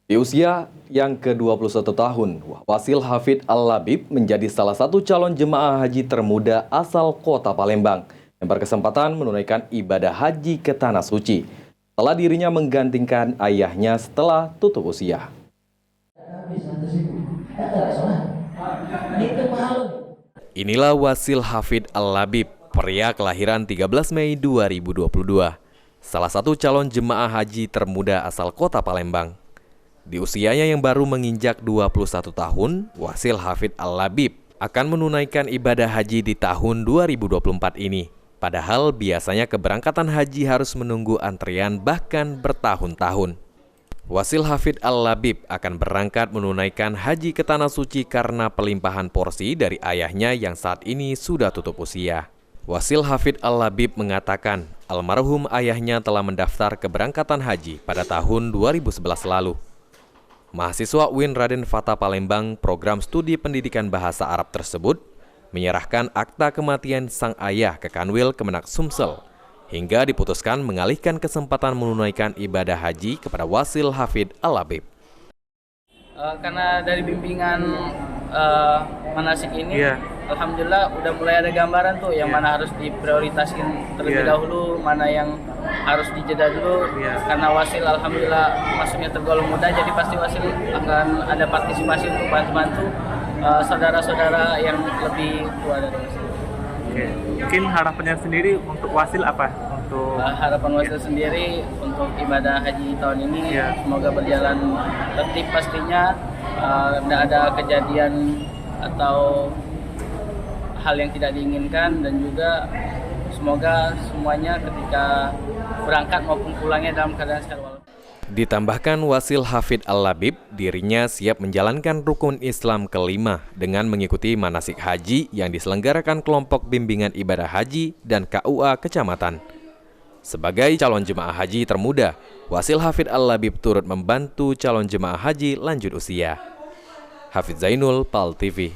Di usia yang ke-21 tahun, Wasil Hafid Al-Labib menjadi salah satu calon jemaah haji termuda asal kota Palembang yang berkesempatan menunaikan ibadah haji ke Tanah Suci setelah dirinya menggantikan ayahnya setelah tutup usia. Inilah Wasil Hafid Al-Labib, pria kelahiran 13 Mei 2022, salah satu calon jemaah haji termuda asal kota Palembang. Di usianya yang baru menginjak 21 tahun, Wasil Hafid Al-Labib akan menunaikan ibadah haji di tahun 2024 ini. Padahal biasanya keberangkatan haji harus menunggu antrian bahkan bertahun-tahun. Wasil Hafid Al-Labib akan berangkat menunaikan haji ke Tanah Suci karena pelimpahan porsi dari ayahnya yang saat ini sudah tutup usia. Wasil Hafid Al-Labib mengatakan almarhum ayahnya telah mendaftar keberangkatan haji pada tahun 2011 lalu. Mahasiswa UIN Raden Fatah Palembang program studi pendidikan bahasa Arab tersebut menyerahkan akta kematian sang ayah ke Kanwil Kemenak Sumsel hingga diputuskan mengalihkan kesempatan menunaikan ibadah haji kepada Wasil Hafid Al-Labib. Karena dari bimbingan manasik ini, alhamdulillah udah mulai ada gambaran tuh yang mana harus diprioritaskan terlebih dahulu, mana yang harus dijeda dulu. Karena Wasil alhamdulillah masuknya tergolong muda, jadi pasti Wasil akan ada partisipasi untuk bantu-bantu saudara-saudara yang lebih tua dari Wasil. Mungkin harapannya sendiri untuk Wasil apa? Harapan Wasil sendiri untuk ibadah haji tahun ini semoga berjalan tertib pastinya, tidak ada kejadian atau hal yang tidak diinginkan, dan juga semoga semuanya ketika berangkat maupun pulangnya dalam keadaan sehat walafiat. Ditambahkan Wasil Hafid Al-Labib, dirinya siap menjalankan rukun Islam kelima dengan mengikuti manasik haji yang diselenggarakan kelompok bimbingan ibadah haji dan KUA kecamatan. Sebagai calon jemaah haji termuda, Wasil Hafid Al-Labib turut membantu calon jemaah haji lanjut usia. Hafid Zainul, PAL TV.